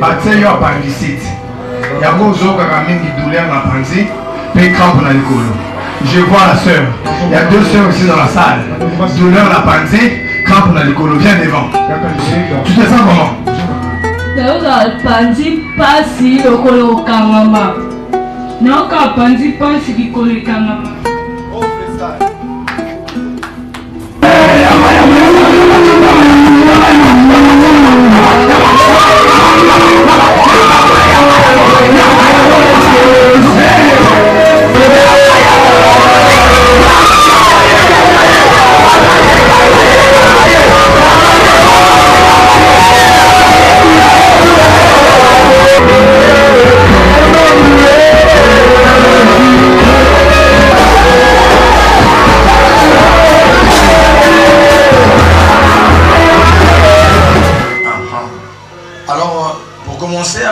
batie yo appendicite. Yango ozoka mingi douleur na panzi, pe crampe na likolo. Je vois la sœur. Il y a deux sœurs aussi dans la salle. Douleur na panzi, crampe na likolo. Viens devant. Tu te sens comment? Naoka panzi pasi lokolo kangama. Naoka panzi pasi likolo kangama.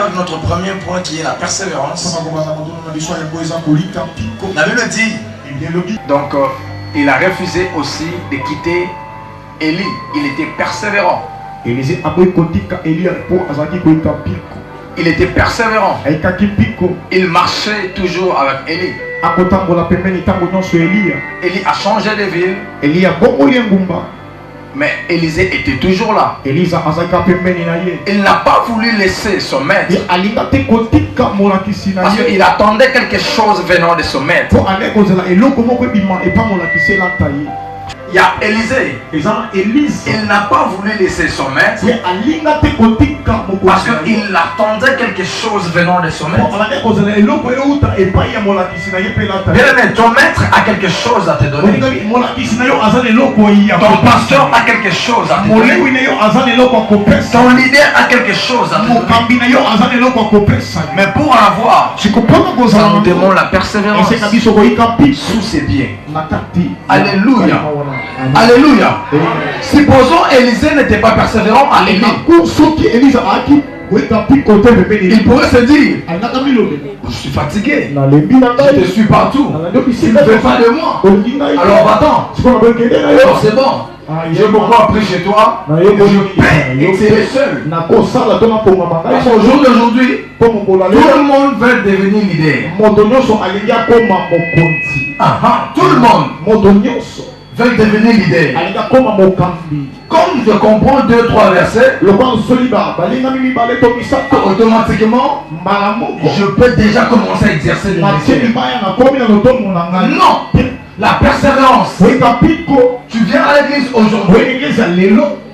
Avec notre premier point qui est la persévérance. La Bible dit donc il a refusé aussi de quitter Élie. Il était persévérant. Il était persévérant. Il marchait toujours avec Élie. Élie a changé de ville. Mais Élisée était toujours là. Il n'a pas voulu laisser son maître. Parce qu'il attendait quelque chose venant de son maître. Il y a Élisée. Il n'a pas voulu laisser son maître. Parce qu'il attendait quelque chose venant de son maître. Bien aimé, ton maître a quelque chose à te donner. Ton pasteur a quelque chose à te donner. Ton leader a quelque chose à te donner. Mais pour en avoir, ça nous demande la persévérance sous ses pieds. Alléluia. Alléluia. Supposons Élisée n'était pas persévérant à Élie. Il pourrait se dire, je suis fatigué, je suis partout, tu ne veux pas de moi, alors va-t'en. Alors c'est bon, j'ai beaucoup appris chez toi, je paie et tu es seul. Parce qu'au jour d'aujourd'hui, tout le monde veut devenir leader. Tout le monde veut devenir leader. Comme je comprends 2-3 versets, automatiquement, je peux déjà commencer à exercer le ministère. Non, la persévérance. Tu viens à l'église aujourd'hui.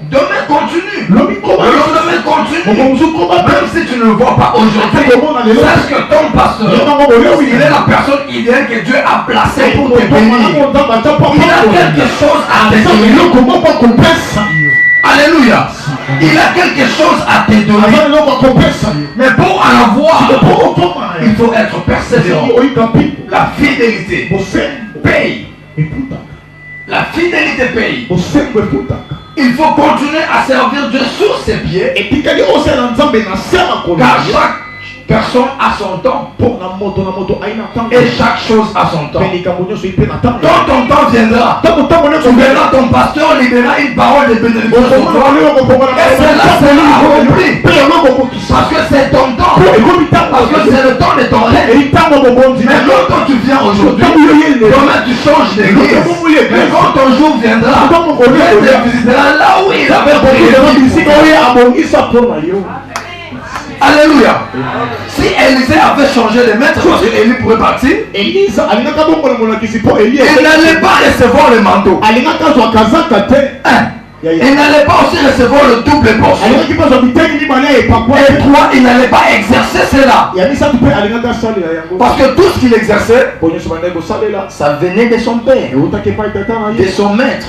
Demain continue. Le lendemain continue. Même si tu ne le vois pas aujourd'hui, sache que ton pasteur, il est la personne idéale que Dieu a placée pour te bénir. Il a quelque chose à te donner. Alléluia. Il a quelque chose à te donner. Mais pour en avoir, il faut être persévérant. La fidélité paye. La fidélité paye. Il faut continuer à servir Dieu sur ses pieds. Car chaque personne a son temps. Et chaque chose a son temps. Quand ton temps viendra, tu verras ton pasteur libérer une parole de bénédiction sur toi. Et cela sera accompli. Parce que c'est ton temps. Parce que c'est le temps de ton règne. Mais quand tu viens aujourd'hui, demain tu changes d'église. Mais quand ton jour viendra, Dieu te visitera là où il avait prié. Alléluia. Si Élisée avait changé de maître parce qu'Élie pourrait partir, il n'allait pas recevoir le manteau. Il n'allait pas aussi recevoir le double portion. Et toi, il n'allait pas exercer cela. Parce que tout ce qu'il exerçait, ça venait de son père, de son maître.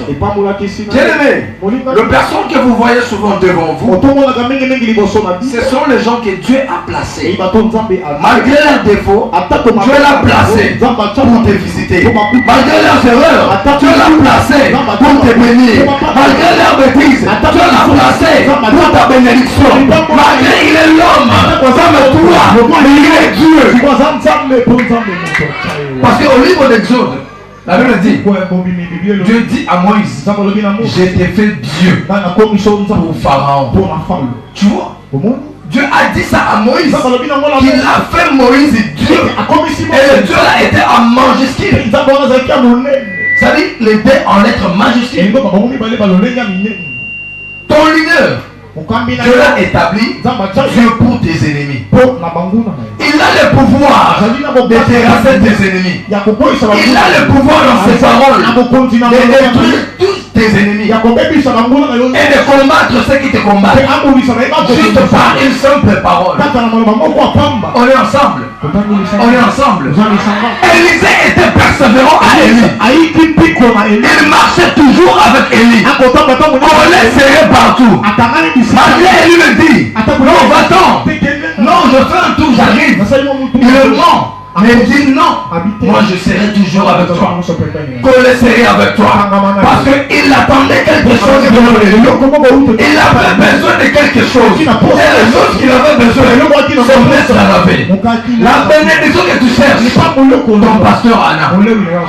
Bien aimé, les personnes que vous voyez souvent devant vous, ce sont les gens que Dieu a placés. Malgré leurs défauts, Dieu l'a placé pour te visiter. Malgré leurs erreurs, Dieu l'a placé pour te bénir. Malgré leurs bêtises, Dieu l'a placé pour ta bénédiction. Malgré il est l'homme, comme toi, mais il est Dieu. Parce qu'au livre d'Exode, la Bible dit, Dieu dit à Moïse, je t'ai fait Dieu pour Pharaon. Tu vois? Dieu a dit ça à Moïse. Il a fait Moïse Dieu. Et le Dieu là était en majuscule. C'est-à-dire les deux en lettres majuscules. Ton leader, Dieu l'a établi Dieu pour tes ennemis. Il a le pouvoir de terrasser tes ennemis. Il a le pouvoir dans ses paroles de détruire tous tes ennemis et de combattre ceux qui te combattent juste par une simple parole. On est ensemble. On est ensemble. Élisée était persévérant à Élie. Il marchait toujours avec Élie. On les serrait partout. Malgré Élie me dit, non, va-t'en. Non, je fais un tour, j'arrive. Il ment. Mais il dit non, moi je serai toujours avec toi. Collé serré avec toi. Parce qu'il attendait quelque chose de lui. Il avait besoin de quelque chose. Et les choses qu'il avait besoin, c'est mettre à laver. La bénédiction que tu cherches, ton pasteur Anna.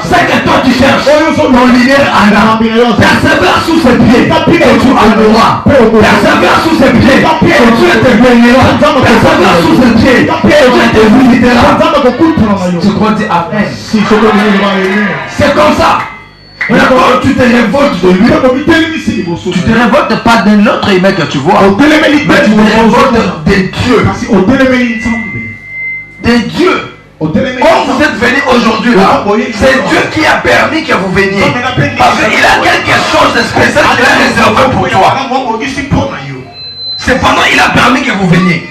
C'est que toi tu cherches, ton leader Anna. Persévère sous ses pieds et tu en auras. Persévère sous ses pieds et tu te béniras. Persévère sous ses pieds et tu te visiteras. Je crois que Amen. C'est comme ça. Quand tu te révoltes de lui, tu te révoltes pas d'un autre humain que tu vois, mais tu te révoltes de Dieu. De Dieu. Quand vous êtes venus aujourd'hui là, c'est Dieu qui a permis que vous veniez. Parce qu'il a quelque chose de spécial qu'il a réservé pour toi. Cependant, il a permis que vous veniez.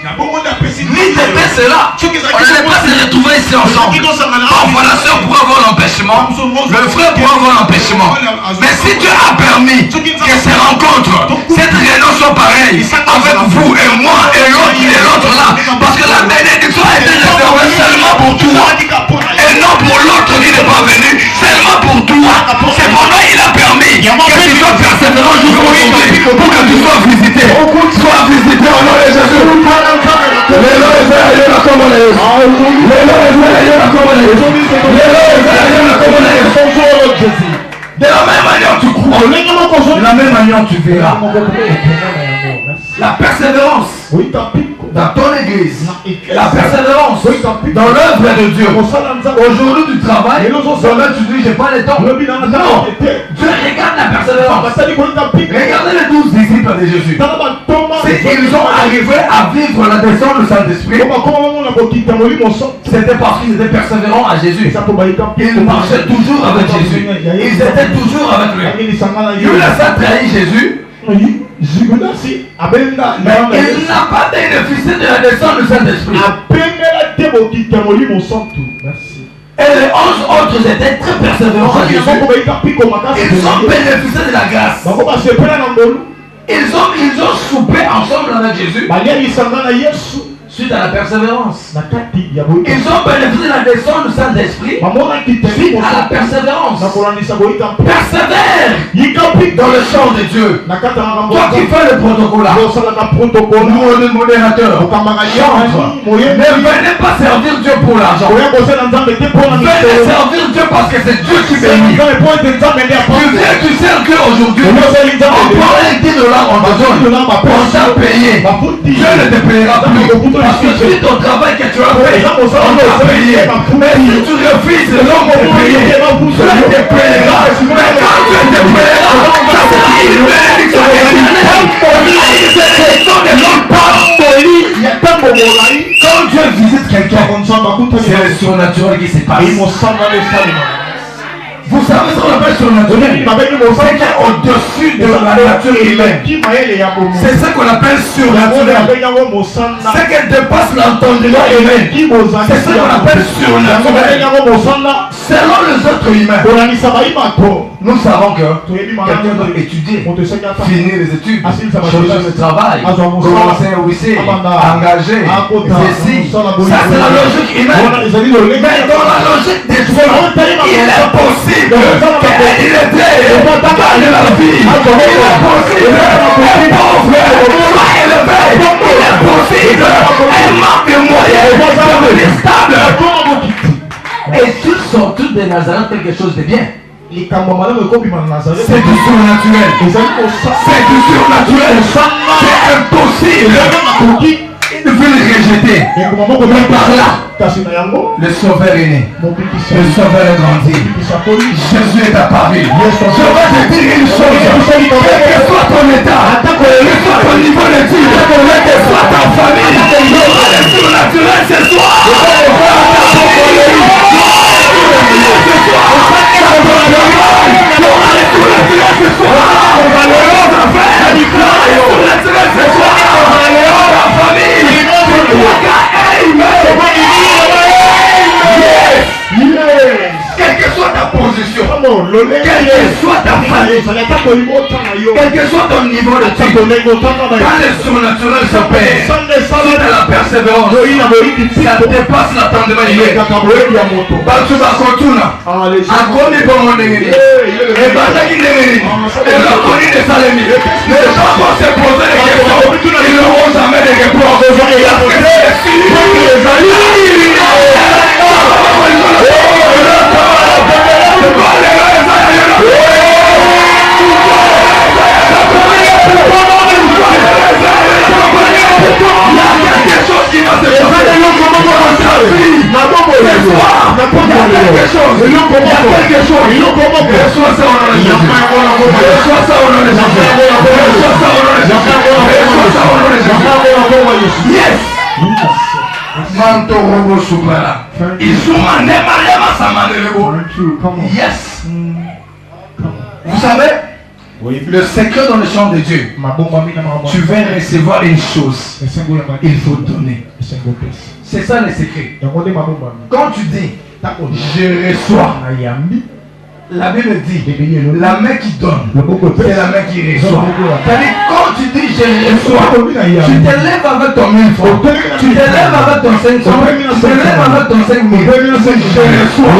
Ni c'était cela. On n'allait pas se retrouver ici ensemble. Ton frère pourra avoir l'empêchement. Le frère pourra avoir l'empêchement. Mais si Dieu a permis que ces rencontres, cette réunion soit pareille avec vous et moi et l'autre là, parce que la bénédiction a été réservée seulement pour toi et non pour l'autre qui n'est pas venu, seulement pour toi. Cependant, il a permis que tu sois persévérant jusqu'au aujourd'hui pour que tu sois visité. Sois visité au nom de Jésus. De la même manière tu crois, de la même manière tu verras. La persévérance dans ton église, la persévérance dans l'œuvre de Dieu. Aujourd'hui tu travailles, demain tu dis j'ai pas le temps. Non, Dieu regarde la persévérance. Regardez les 12 disciples de Jésus. Ils ont arrivé à vivre la descente du Saint-Esprit. C'était parce qu'ils étaient persévérants à Jésus. Ils marchaient toujours avec Jésus. Ils étaient toujours avec lui. Judas a trahi Jésus. Mais il n'a pas bénéficié de la descente du Saint-Esprit. Et les 11 autres étaient très persévérants à Jésus. Ils ont bénéficié de la grâce. Ils ont soupé ensemble avec Jésus. Suite à la persévérance. Ils ont bénéficié de la descente du Saint-Esprit suite à la persévérance. Persévère dans le champ de Dieu. Toi qui fais le protocole, le modérateur, ne venez pas servir Dieu pour l'argent. Venez servir Dieu parce que c'est Dieu qui bénit. Tu sers Dieu aujourd'hui. On prend $10 en besoin. On t'a payé. Dieu ne te payera plus. Parce que suite au travail que tu as fait, on t'a payé. Mais si tu refuses, l'homme te payer. Dieu te payera. Mais quand Dieu te payera, ça sera une bénédiction éternelle. Une bénédiction de l'homme pas folie. Quand Dieu visite quelqu'un, c'est le surnaturel qui se passe. Vous savez ce qu'on appelle surnaturel? C'est au-dessus de la nature humaine. C'est ce qu'on appelle surnaturel. C'est qu'elle dépasse l'entendement humain. C'est ce qu'on appelle surnaturel. Selon les autres humains, nous savons que quelqu'un doit étudier, finir les études, choisir le travail, commencer au lycée, engager, ceci. Ça c'est la logique humaine. Mais dans la logique des Dieu, il est possible qu'il était dans la vie. Il est possible un pauvre soit élevé. Il est possible un manque de moyens devenir stable. Et tous sont tous des Nazareth quelque chose de bien. C'est du surnaturel. C'est du surnaturel. C'est impossible. une ville rejetée. Mais par là, le Sauveur est né. Le Sauveur est grandi. Jésus est apparu. Je vais te dire une chose. Quel que soit ton état, quel que soit ton niveau d'études, quelle que soit ta famille, il y aura le surnaturel ce soir. Quelle que soit ta position, quelle que soit ta famille, quel que soit ton niveau de quand le surnaturel s'opère, suite à la persévérance, ça dépasse l'attendement humain. Batu bakotuna, akomi bongo ndengeni, ebandaki ndengeni, elokoni de salemi, ne pas qu'on se poser des questions, ils n'auront jamais de réponse. Yes. Vous savez, le secret dans le champ de Dieu, tu vas recevoir une chose, il faut donner. C'est ça le secret. Quand tu dis, je reçois, la Bible dit, la main qui donne, c'est la main qui reçoit. C'est-à-dire, quand tu dis je reçois, tu te lèves avec ton 1000 francs, tu te lèves avec ton 500, tu te lèves avec ton 5000, je reçois.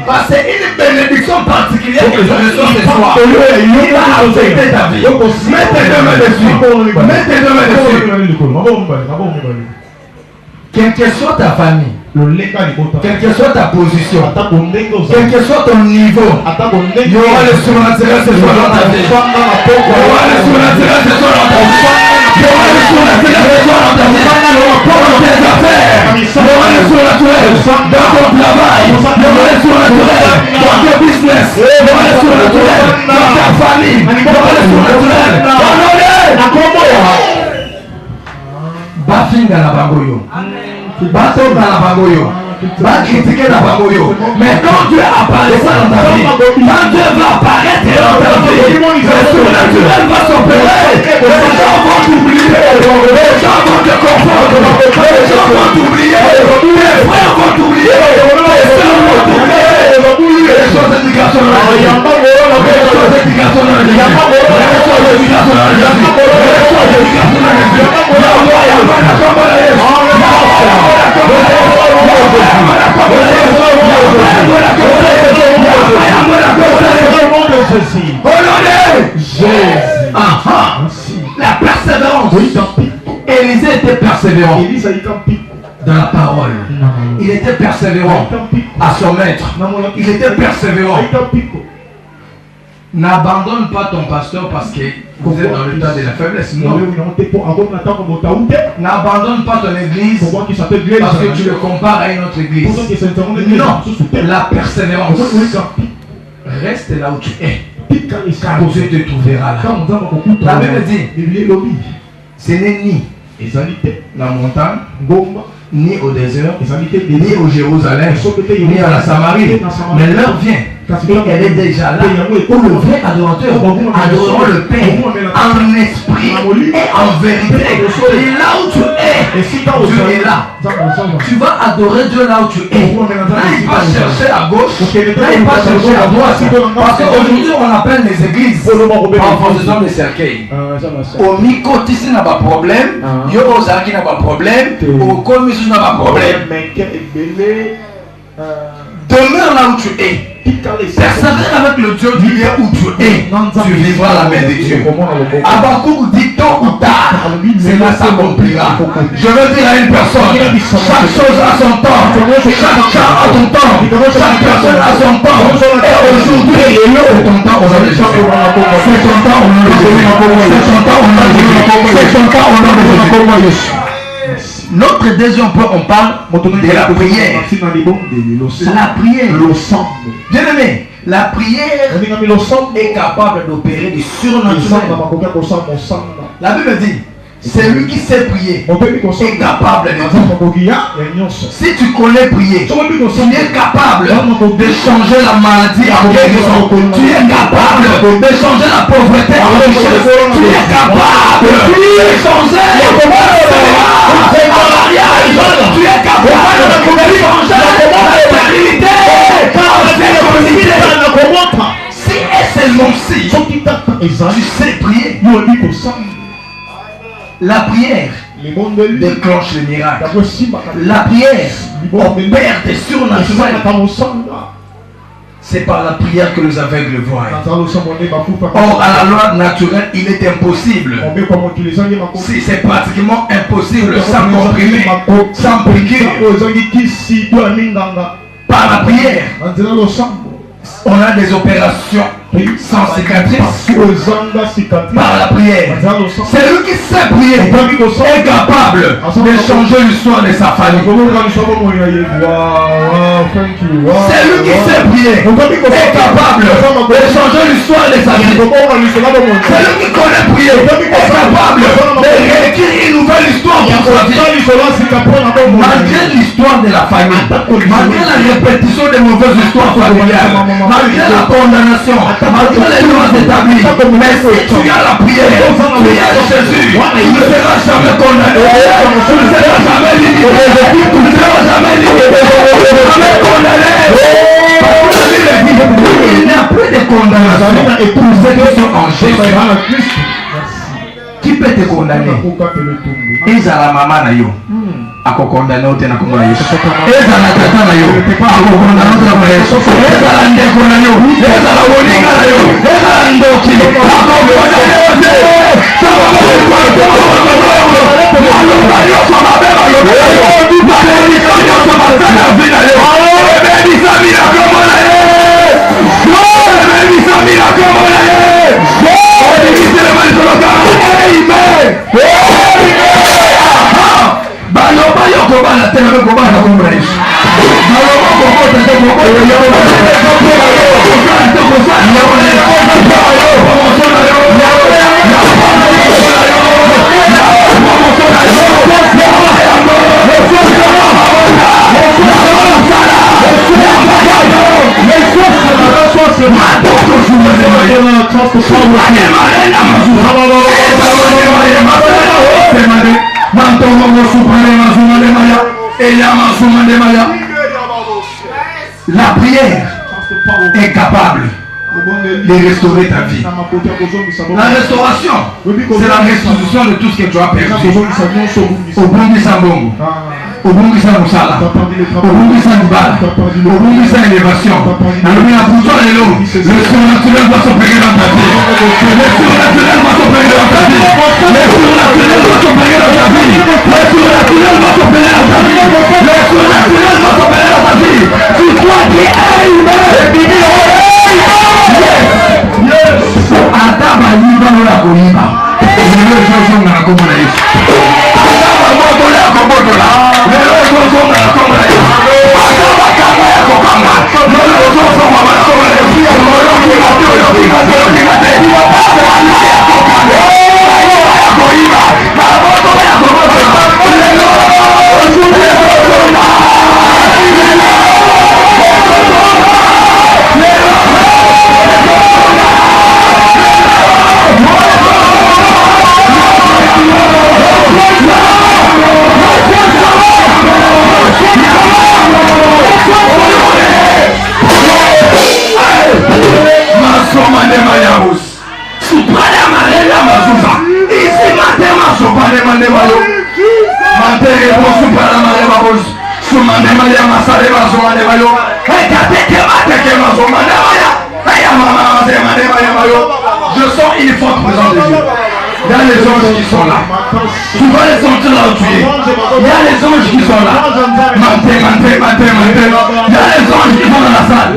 Parce que c'est une bénédiction particulière que je reçois ce soir. Il va affecter ta vie. Mets tes deux mains dessus. Mets tes deux mains dessus. Quelle que soit ta famille, quelle que soit ta position, quel que soit ton niveau, il y aura le surnaturel ce soir dans ta vie. Il y aura le surnaturel ce soir dans ta vie. Il y aura le surnaturel ce soir dans ta vie. Dans tes affaires, il y aura le surnaturel dans ton travail, il y aura le surnaturel dans tes business, il y aura le surnaturel dans ta famille, il y aura le surnaturel dans nos vies. Bafinga na bangoyo, batonga na bangoyo, critiquer na bangoyo. Mais quand Dieu apparaît dans ta vie, quand Dieu va apparaître dans ta vie, le surnaturel va s'opérer. Les gens vont t'oublier, les gens vont te confondre, les gens vont t'oublier, les frères vont t'oublier, les sœurs vont t'oublier. Les choses d'éducation dans la vie, les choses d'éducation dans la vie, les choses d'éducation dans la vie, les choses d'éducation dans la vie. La persévérance. Élisée était persévérant dans la parole. Il était persévérant à son maître. Il était persévérant. N'abandonne pas ton pasteur parce que vous êtes dans le temps de la faiblesse. Non. N'abandonne pas ton église parce que tu le compares à une autre église. Non. La persévérance. Reste là où tu es. Car Dieu te trouvera là. La Bible dit, ce n'est ni la montagne, ni au désert, ni au Jérusalem, ni à la Samarie. Mais l'heure vient. Et elle est déjà là où le vrai adorateur adorera le Père en esprit et en vérité. Et là où tu es, Dieu est là. Tu vas adorer Dieu là où tu es. Là il va chercher à gauche, là il va chercher à droite. Parce qu'aujourd'hui on appelle les églises en position de cercueil. Au micro ici n'a pas de problème, yo ozaki n'a pas de problème, au commission n'a pas de problème. Demeure là où tu es. Persévère avec le Dieu du lieu où tu es. Tu vivras la main de Dieu. Habakkuk dit tôt ou tard, cela s'accomplira. Je veux dire à une personne, chaque chose a son temps. Chaque cas a son temps. Chaque personne a son temps. Et aujourd'hui, c'est ton temps. C'est ton temps. C'est ton temps. C'est ton temps. Notre deuxième point, on parle de la prière. La prière. Bien aimé, la prière est capable d'opérer du surnaturel. La Bible dit, celui qui sait prier est capable de dire. Si tu connais prier, tu es capable de changer la maladie en guérison. Tu es capable de changer la pauvreté en richesse. Tu es capable de changer le mariage. Tu es capable de changer la stérilité. Si et seulement si tu sais prier, la prière déclenche le miracle. La prière opère des surnaturels. C'est par la prière que les aveugles voient. Or, à la loi naturelle, il est impossible. Si c'est pratiquement impossible sans comprimer, sans piqûre. Par la prière, on a des opérations sans cicatrice. Par la prière, celui qui sait prier est capable de changer l'histoire de sa famille. Celui qui sait prier est capable de changer l'histoire de sa vie. Celui qui connaît prier est capable de réécrire une nouvelle histoire pour sa vie. Malgré l'histoire de la famille, malgré la répétition des mauvaises histoires familiales, malgré la condamnation, malgré les lois établies, mais si tu as la prière, tu as Jésus, tu ne seras jamais condamné, tu ne seras jamais limité, tu ne seras jamais limité, tu ne seras jamais condamné. Il n'y a plus de condamnation pour ceux qui sont en Jésus. Qui peut te condamner? Ezala mama na yo akokondana ote na kongo na Yesu. Ezala tata na yo akokondana ote na kongo na Yesu. Ezala ndeko na yo, ezala woninga na yo, ezala ndoki akokondana ote. La prière est capable de restaurer ta vie. La restauration, c'est la restitution de tout ce que tu as perdu. Obungisa mbongo, obungisa musala, obungisa mbala, obungisa élévation. Le surnaturel va s'opérer dans ta vie. Le surnaturel va s'opérer dans ta vie. Le surnaturel va s'opérer dans ta vie. Le surnaturel va s'opérer dans ta vie. Le surnaturel va s'opérer dans ta vie. Tu dois dire amen. Ataba liba la koiba. Lelo zonga na kombo na Yesu. Ataba moto la kombo la. Lelo zonga na kombo na Yesu. Ataba kama ya kokanga. Lelo zonga na kombo na Yesu. Lelo je sens une forte présence de Dieu. Il y a les anges qui sont là. Tu vas les sentir là où tu es. Il y a les anges qui sont là. Maté. Il y a les anges qui sont dans la salle.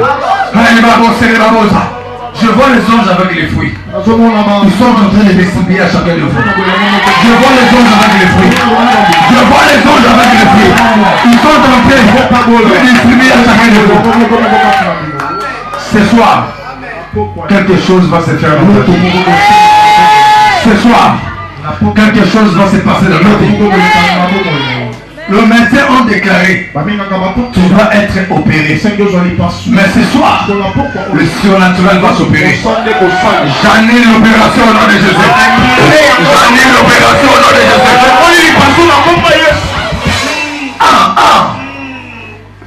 Je vois les anges avec les fruits. Ils sont en train de distribuer à chacun de vous. Je vois les anges avec les fruits. Je vois les anges avec les fruits. Ils sont en train de distribuer à chacun de vous. Ce soir, quelque chose va se faire dans notre vie. Ce soir, quelque chose va se passer dans notre vie. Le médecin ont déclaré tu dois être opéré. Mais ce soir, le surnaturel va s'opérer. J'annule l'opération au nom de Jésus. J'annule l'opération au nom de Jésus.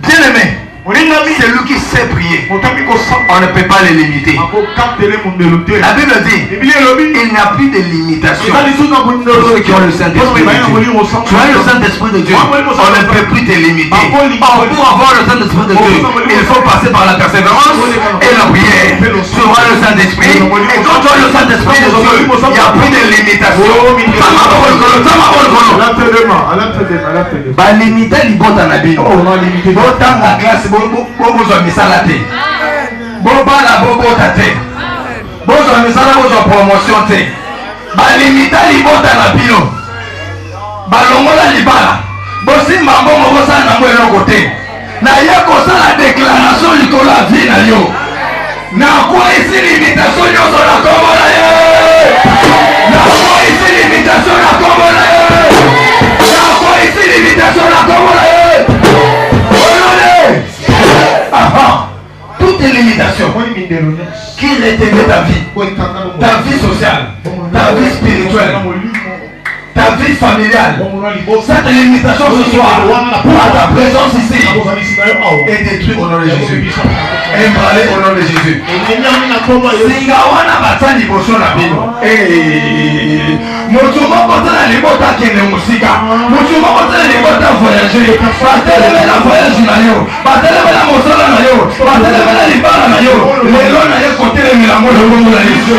Bien-aimé, c'est lui qui sait prier. On ne peut pas les limiter. La Bible dit il n'y a plus de limitation pour ceux qui ont le Saint-Esprit de Dieu. Tu as le Saint-Esprit de Dieu, on ne peut plus te limiter. Or, pour avoir le Saint-Esprit de Dieu, il faut passer par la persévérance et la prière. Tu auras le Saint-Esprit, et quand tu as le Saint-Esprit de Dieu, il n'y a plus de limitation. Limiter libota na bino. Botanga classe bozwa misala te. Bobala bobota te. Bozwa misala bozwa promotion te. Balimita libota na bino. Balongola libala. Bosimba mbongo bosala na mwe eloko te. Na ye kosala déclaration likolo ya vie na yo. Na kwa isi limitation nyonso na kombo na ye. Na kwa isi limitation na kombo na ye. Ici l'imitation la communauté. Toute limitation qui retenait ta vie sociale, ta vie spirituelle, ta vie familiale, cette limitation ce soir, par ta présence ici, est détruite au nom de Jésus. Emballé au nom de Jésus. Singawana batani boso na bino. Motu moko tana libota kende musika. Motu moko tana libota voyager. Bateleme na voyage na yo. Bateleme na mosala na yo. Bateleme na libala na yo. Lelo na ye kotele milango na bongo na Yesu.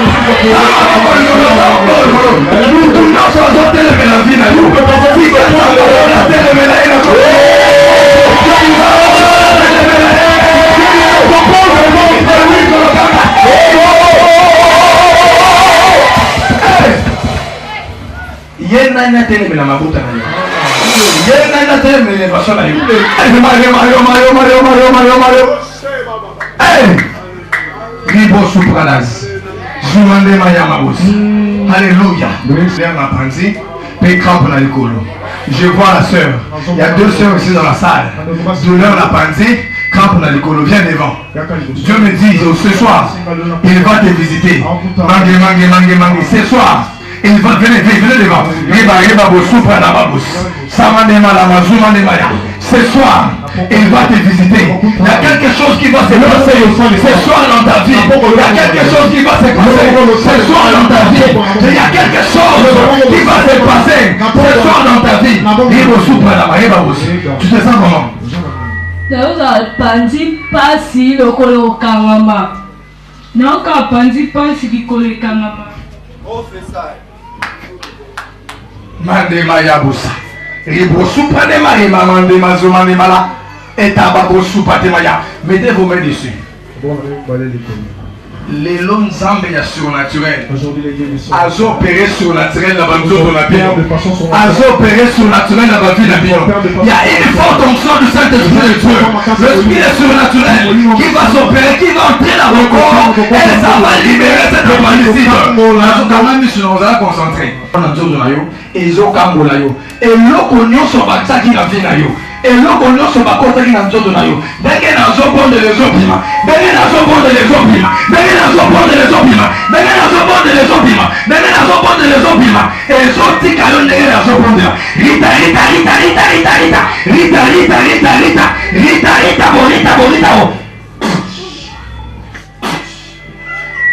Mutu nyonso azoteleme na vie na yo. Sika na teleme na ye na yena telemela mabuta na yo. Yena telemela basona yo. Mario. Ribo supranas. Jumande maya mabusi. Alléluia. Je vois la sœur. Il y a deux sœurs ici dans la salle. Douleur la pensée. Camp dans l'école, viens devant. Dieu me dit ce soir, il va te visiter. Mangue. Ce soir, il va venir devant. Ce soir, il va te visiter. Il y a quelque chose qui va se passer ce soir dans ta vie. Il y a quelque chose qui va se passer ce soir dans ta vie. Il y a quelque chose qui va se passer ce soir dans ta vie. Tu te sens comment? Panzi pasi lokolo kangama. Naka panzi pasi likolo kangama. Mande mayabusa. Ribo supane marima mande mazomane mala. Et tababo supate maya. Mettez vos mains dessus. Les longs zambes surnaturels. Azo opéré surnaturel la bande de la vie. Azo opéré surnaturel la bande de la vie. Il y a une forte onction du Saint-Esprit de Dieu. L'esprit est surnaturel qui va s'opérer, qui va entrer dans le corps et ça va libérer cette malédiction. Quand même, si nous allons concentrer. Et ils ont cambolé. Et l'oconio sur Baxa qui a vu. Et l'oconio sur Bakota qui a vu. Dès qu'il y a un zobon de l'exopima. Dès qu'il y a un zobon de l'exopima. Dès qu'il y a un zobon de l'exopima. Dès qu'il y a un zobon de l'exopima. Dès qu'il y a un zobon de l'exopima. Et ils ont dit qu'il y a un zobon de l'exopima. Rita.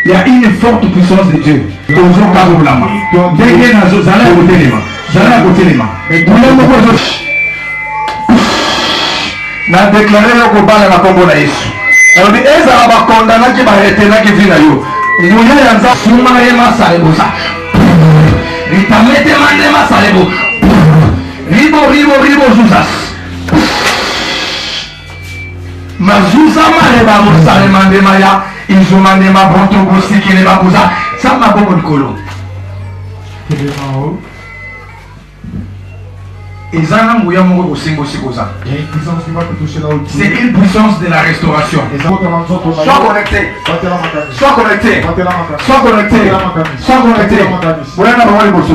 Il y a une forte puissance de Dieu. Dès qu'il y a un zobon na déclaré le combat na kombo na Yesu. Alors eza ba condamné ki ba retena ki vina yo. Munya yanza suma yema salebosa. Ritamete mande masalebo. Ribo zuzas. Mazuza mare ba musale mande maya. Izumanema Broto Bosi Keleba Bouza. Ça m'a beaucoup de colo. Et ça, c'est une puissance de la restauration. Sois connecté. Sois connecté. Sois connecté. Sois connecté. Voilà,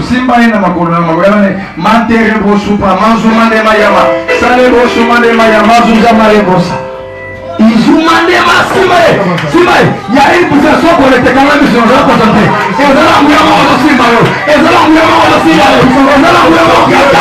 Simba et Namakona, Mantere Bosupa, Mazuma de Mayama, Sale Bosuma de Mayama, Zuzama de Bosa. Izumandema Simae, Simae, il y a une puissance connectée quand même sur la concentrée. Et vous allez envoyer mon Simae, et vous allez envoyer mon Simae, et vous allez envoyer mon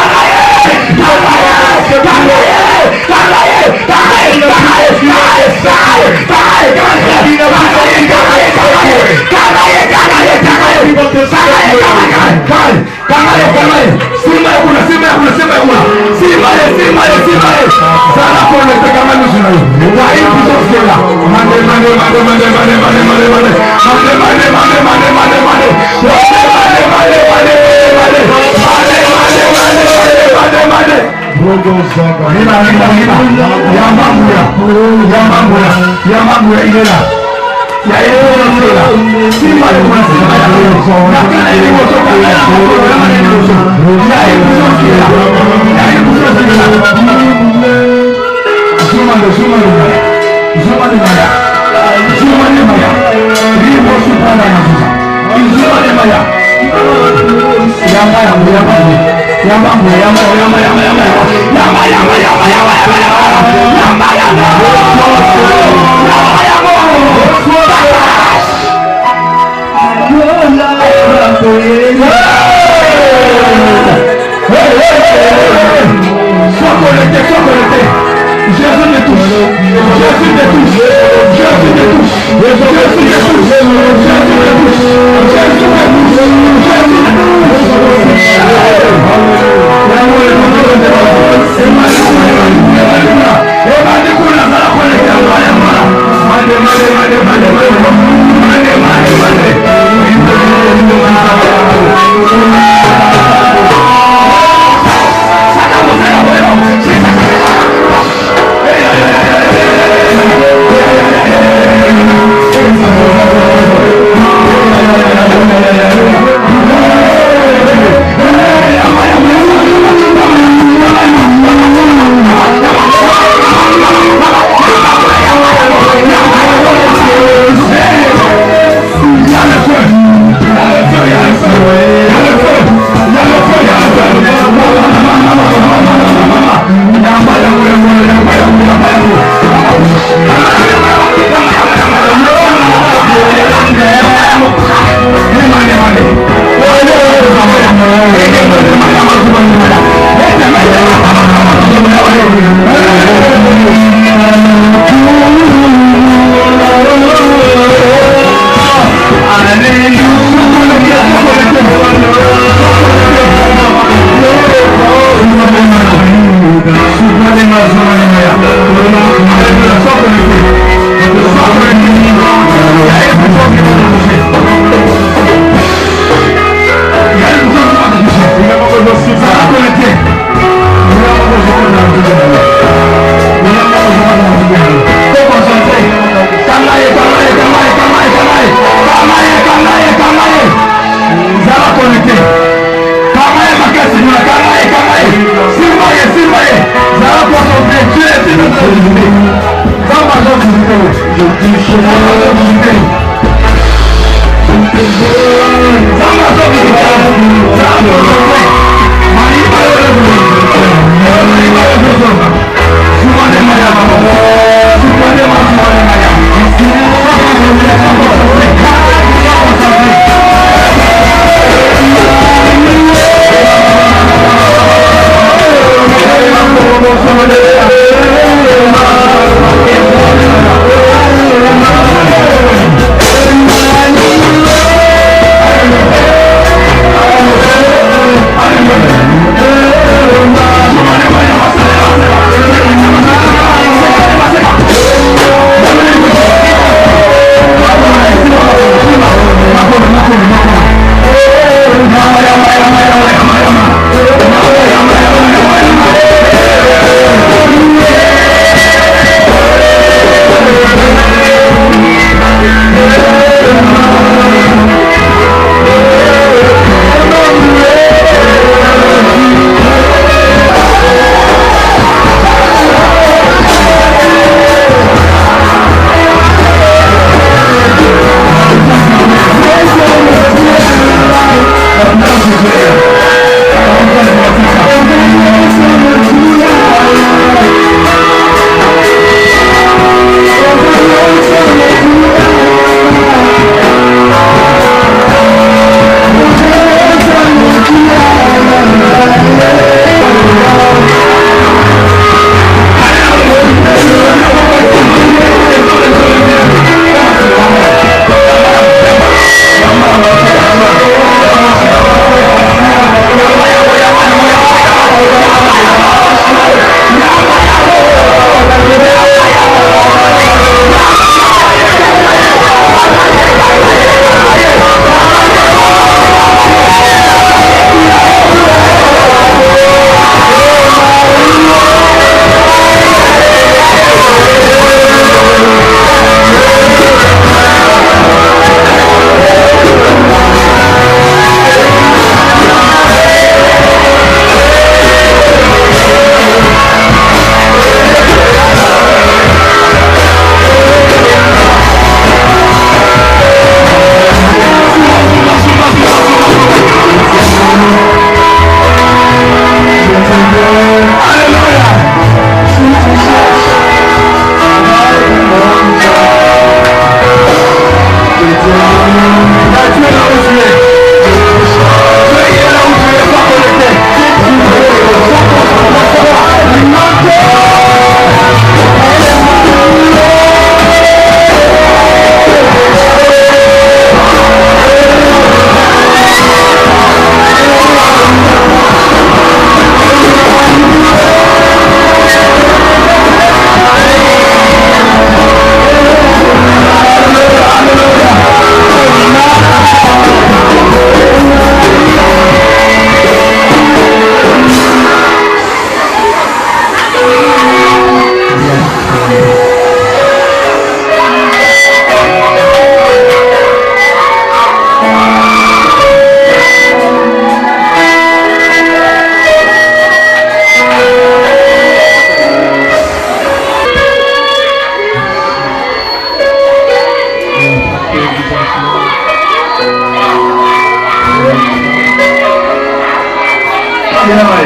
Regarde-moi.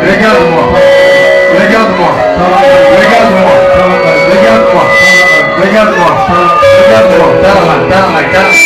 Regarde-moi. Regarde-moi. Regarde-moi. Regarde-moi. Regarde-moi. Regarde-moi.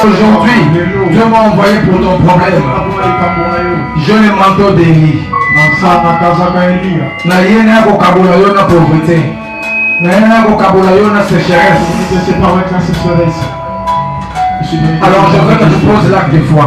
Aujourd'hui, Dieu m'a envoyé pour ton problème. Je le manteau d'Élie. Na yene yako kabula yona pauvreté. Na yene yako kabula yona sécheresse. Alors je veux que tu poses l'acte de foi.